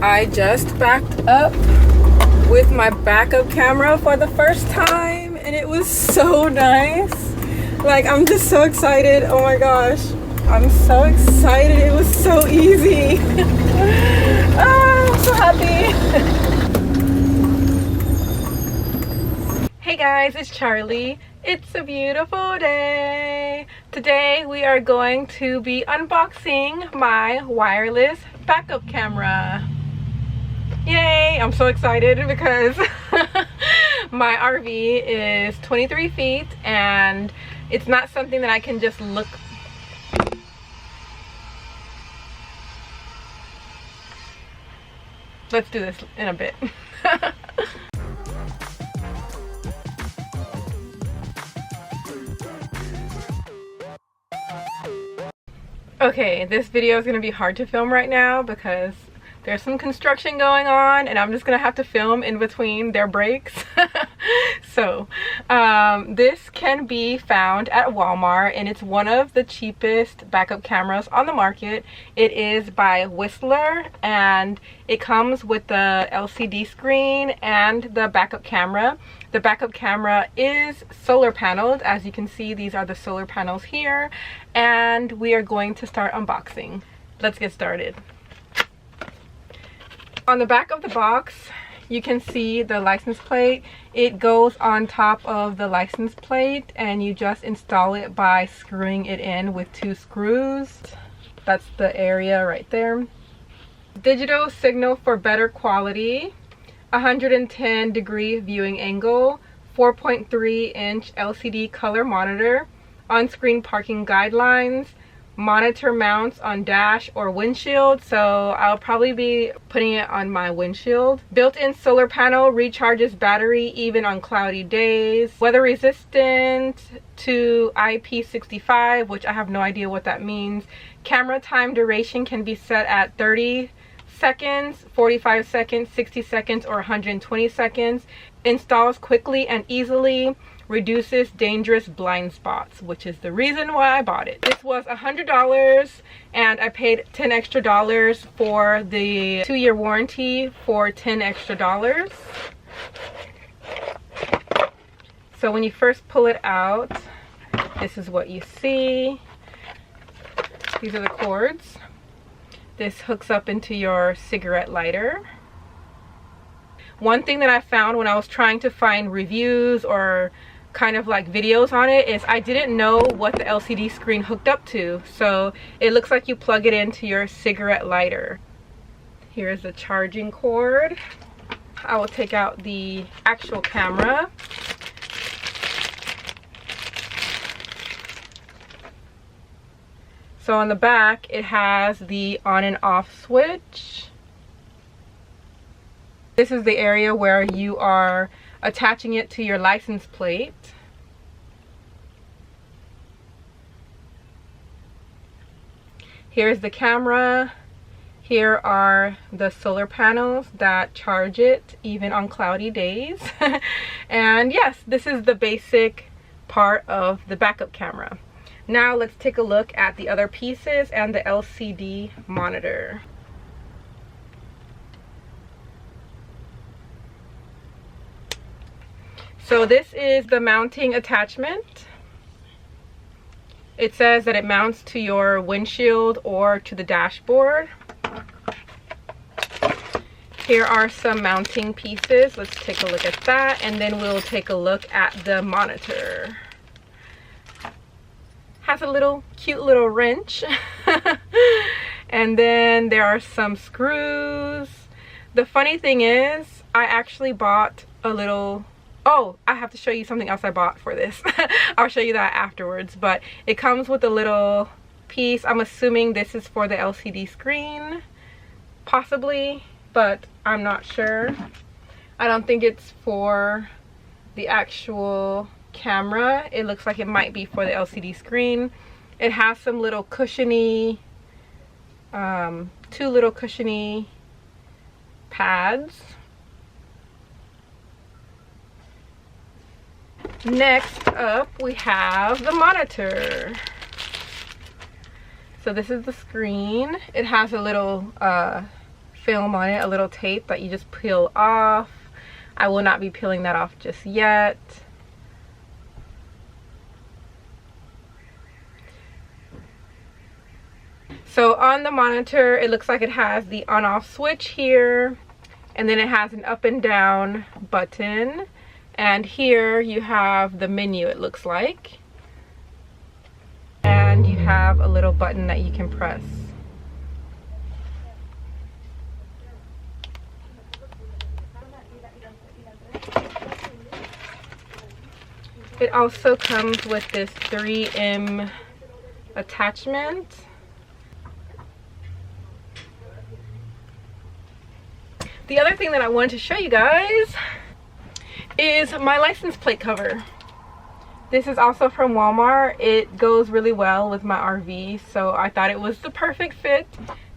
I just backed up with my backup camera for the first time and it was so nice. Like, I'm just so excited. Oh my gosh, I'm so excited. It was so easy. I'm so happy. Hey guys, it's Charlie. It's a beautiful day. Today we are going to be unboxing my wireless backup camera. Yay! I'm so excited because my RV is 23 feet and it's not something that I can just look. Let's do this in a bit. Okay, this video is going to be hard to film right now because there's some construction going on and I'm just going to have to film in between their breaks. So, this can be found at Walmart and it's one of the cheapest backup cameras on the market. It is by Whistler and it comes with the LCD screen and the backup camera. The backup camera is solar paneled. As you can see, these are the solar panels here. And we are going to start unboxing. Let's get started. On the back of the box, you can see the license plate. It goes on top of the license plate and you just install it by screwing it in with 2 screws. That's the area right there. Digital signal for better quality. 110-degree viewing angle, 4.3-inch LCD color monitor, on-screen parking guidelines, monitor mounts on dash or windshield, so I'll probably be putting it on my windshield. Built-in solar panel, recharges battery even on cloudy days. Weather resistant to IP65, which I have no idea what that means. Camera time duration can be set at 30 seconds, 45 seconds, 60 seconds, or 120 seconds. Installs quickly and easily. Reduces dangerous blind spots, which is the reason why I bought it. This was $100 and I paid $10 extra for the 2-year warranty for $10 extra. So when you first pull it out, this is what you see. These are the cords. This hooks up into your cigarette lighter. One thing that I found when I was trying to find reviews or kind of like videos on it is I didn't know what the LCD screen hooked up to. So it looks like you plug it into your cigarette lighter. Here's the charging cord. I will take out the actual camera. So on the back, it has the on and off switch. This is the area where you are attaching it to your license plate. Here's the camera. Here are the solar panels that charge it even on cloudy days. And yes, this is the basic part of the backup camera. Now let's take a look at the other pieces and the LCD monitor. So this is the mounting attachment. It says that it mounts to your windshield or to the dashboard. Here are some mounting pieces. Let's take a look at that and then we'll take a look at the monitor. Has a little cute little wrench. And then there are some screws. The funny thing is I actually bought a little, oh, I have to show you something else I bought for this. I'll show you that afterwards, but it comes with a little piece. I'm assuming this is for the LCD screen, possibly, but I'm not sure. I don't think it's for the actual camera. It looks like it might be for the LCD screen. It has some little cushiony, 2 little cushiony pads. Next up we have the monitor. So this is the screen. It has a little film on it, a little tape that you just peel off. I will not be peeling that off just yet. So on the monitor, it looks like it has the on-off switch here, and then it has an up and down button, and here you have the menu, it looks like, and you have a little button that you can press. It also comes with this 3M attachment. The other thing that I wanted to show you guys is my license plate cover. This is also from Walmart. It goes really well with my RV, so I thought it was the perfect fit.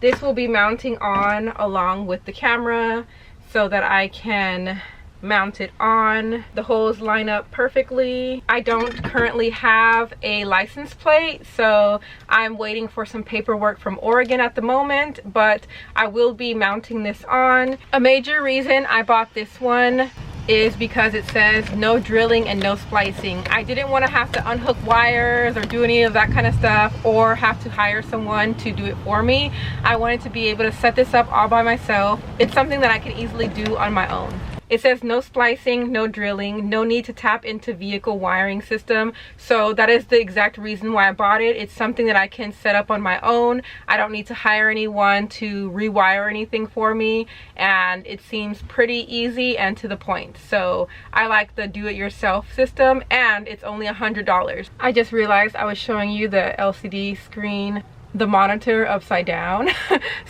This will be mounting on along with the camera so that I can mount it on. The holes line up perfectly. I don't currently have a license plate, so I'm waiting for some paperwork from Oregon at the moment, but I will be mounting this on. A major reason I bought this one is because it says no drilling and no splicing. I didn't want to have to unhook wires or do any of that kind of stuff or have to hire someone to do it for me. I wanted to be able to set this up all by myself. It's something that I can easily do on my own. It says no splicing, no drilling, no need to tap into vehicle wiring system. So that is the exact reason why I bought it. It's something that I can set up on my own. I don't need to hire anyone to rewire anything for me. And it seems pretty easy and to the point. So I like the do-it-yourself system, and it's only $100. I just realized I was showing you the LCD screen, the monitor upside down.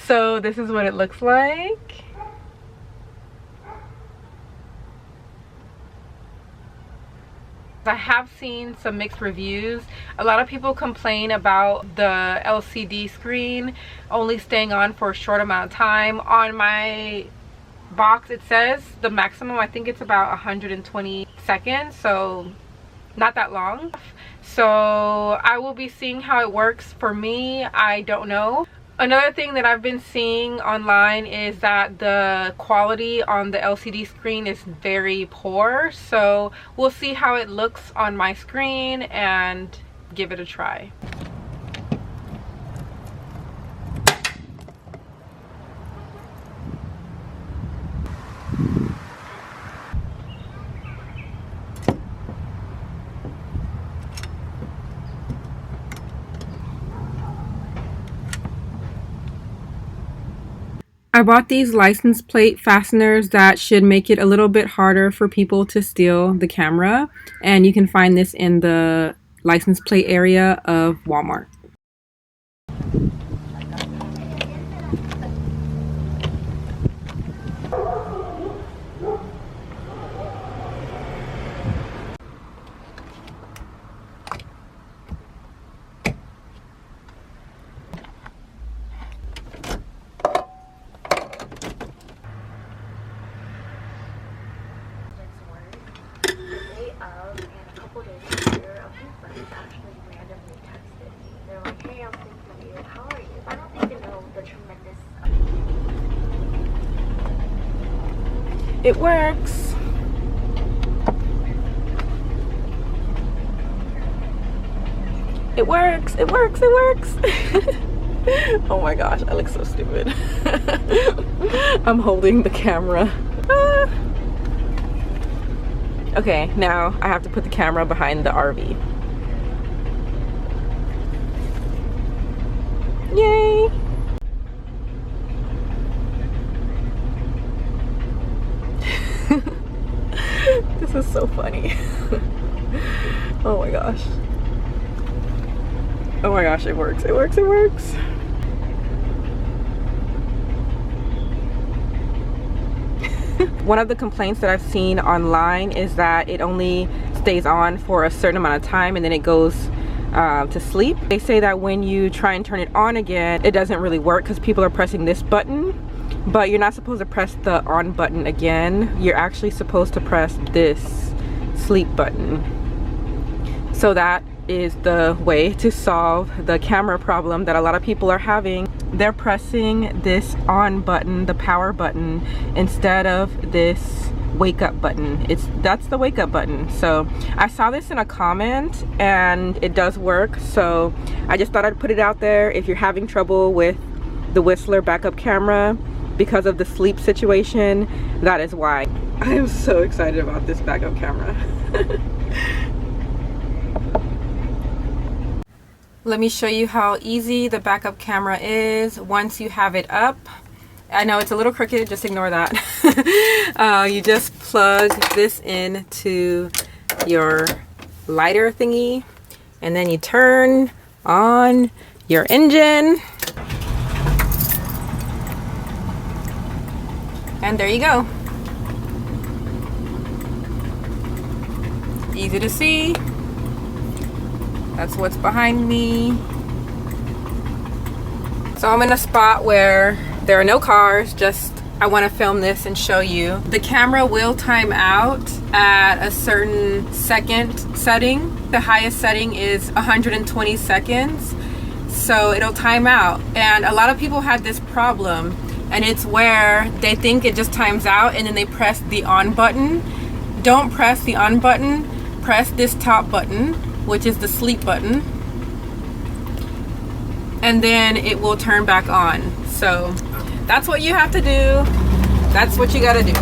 So this is what it looks like. I have seen some mixed reviews. A lot of people complain about the LCD screen only staying on for a short amount of time. On my box it says the maximum, I think it's about 120 seconds, so not that long. So I will be seeing how it works for me. I don't know. Another thing that I've been seeing online is that the quality on the LCD screen is very poor. So we'll see how it looks on my screen and give it a try. I bought these license plate fasteners that should make it a little bit harder for people to steal the camera, and you can find this in the license plate area of Walmart. It works. It works. It works. It works. Oh my gosh, I look so stupid. I'm holding the camera. Ah. Okay, now I have to put the camera behind the RV. Yay! This is so funny. Oh my gosh. Oh my gosh, it works. It works. It works. One of the complaints that I've seen online is that it only stays on for a certain amount of time and then it goes to sleep. They say that when you try and turn it on again, it doesn't really work because people are pressing this button, but you're not supposed to press the on button again. You're actually supposed to press this sleep button. So that is the way to solve the camera problem that a lot of people are having. They're pressing this on button, the power button, instead of this wake up button. That's the wake up button. So I saw this in a comment and it does work, so I just thought I'd put it out there. If you're having trouble with the Whistler backup camera because of the sleep situation, that is why. I am so excited about this backup camera. Let me show you how easy the backup camera is once you have it up. I know it's a little crooked, just ignore that. You just plug this into your lighter thingy, and then you turn on your engine. And there you go. Easy to see. That's what's behind me. So I'm in a spot where there are no cars, just I want to film this and show you. The camera will time out at a certain second setting. The highest setting is 120 seconds. So it'll time out. And a lot of people have this problem, and it's where they think it just times out and then they press the on button. Don't press the on button, press this top button, which is the sleep button, and then it will turn back on. So that's what you have to do. That's what you gotta do.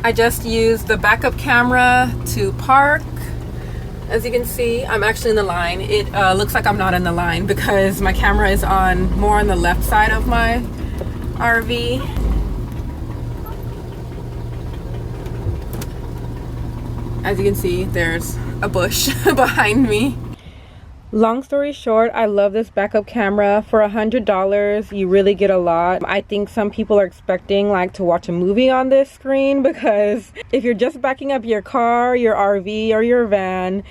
I just used the backup camera to park. As you can see, I'm actually in the line. It looks like I'm not in the line because my camera is more on the left side of my RV. As you can see, there's a bush behind me. Long story short, I love this backup camera. For $100, you really get a lot. I think some people are expecting like to watch a movie on this screen, because if you're just backing up your car, your RV, or your van,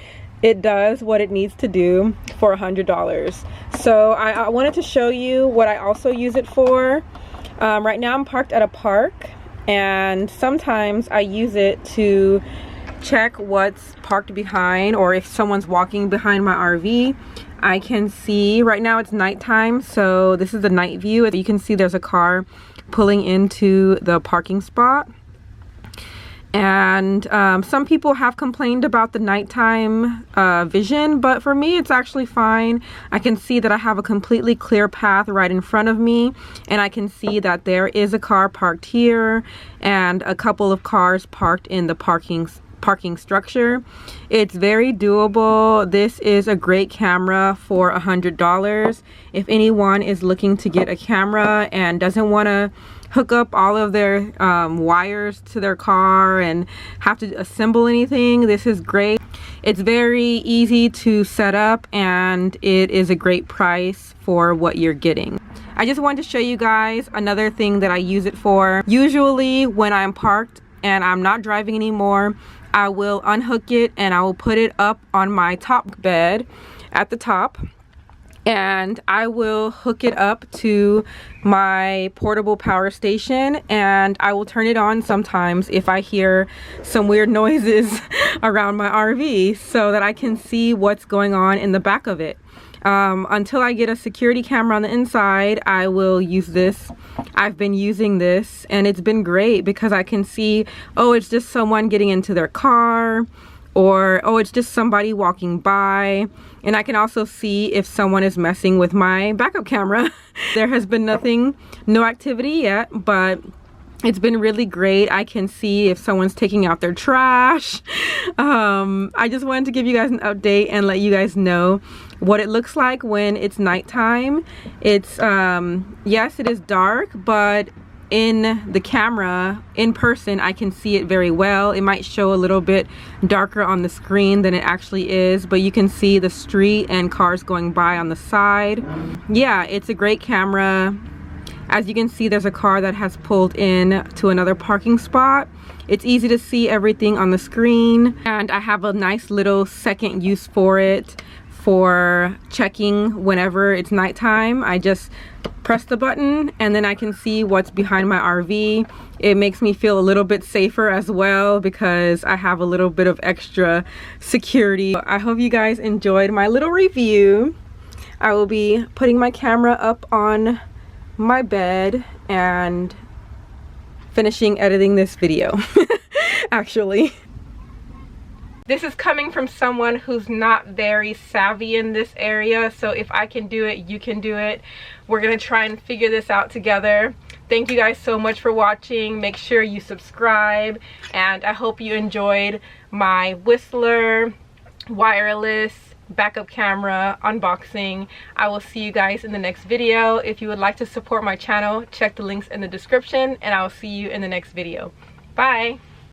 it does what it needs to do for $100. So I wanted to show you what I also use it for. Right now I'm parked at a park, and sometimes I use it to check what's parked behind, or if someone's walking behind my RV. I can see, right now it's nighttime, so this is the night view. You can see there's a car pulling into the parking spot. And some people have complained about the nighttime vision, but for me it's actually fine. I can see that I have a completely clear path right in front of me, and I can see that there is a car parked here and a couple of cars parked in the parking structure. It's very doable. This is a great camera for $100. If anyone is looking to get a camera and doesn't want to hook up all of their wires to their car and have to assemble anything, this is great. It's very easy to set up, and it is a great price for what you're getting. I just wanted to show you guys another thing that I use it for. Usually when I'm parked and I'm not driving anymore, I will unhook it and I will put it up on my top bed at the top, and I will hook it up to my portable power station, and I will turn it on sometimes if I hear some weird noises around my RV, so that I can see what's going on in the back of it. Until I get a security camera on the inside, I will use this. I've been using this and it's been great because I can see, oh, it's just someone getting into their car, or oh, it's just somebody walking by. And I can also see if someone is messing with my backup camera. There has been no activity yet, but it's been really great. I can see if someone's taking out their trash. I just wanted to give you guys an update and let you guys know what it looks like when it's nighttime. It's yes, it is dark, but in the camera, in person, I can see it very well. It might show a little bit darker on the screen than it actually is, but you can see the street and cars going by on the side. Yeah, it's a great camera. As you can see, there's a car that has pulled in to another parking spot. It's easy to see everything on the screen, and I have a nice little second use for it for checking whenever it's nighttime. I just press the button and then I can see what's behind my RV. It makes me feel a little bit safer as well because I have a little bit of extra security. I hope you guys enjoyed my little review. I will be putting my camera up on my bed and finishing editing this video actually. This is coming from someone who's not very savvy in this area, so if I can do it, you can do it. We're gonna try and figure this out together. Thank you guys so much for watching. Make sure you subscribe, and I hope you enjoyed my Whistler wireless backup camera unboxing. I will see you guys in the next video. If you would like to support my channel, check the links in the description, and I will see you in the next video. Bye!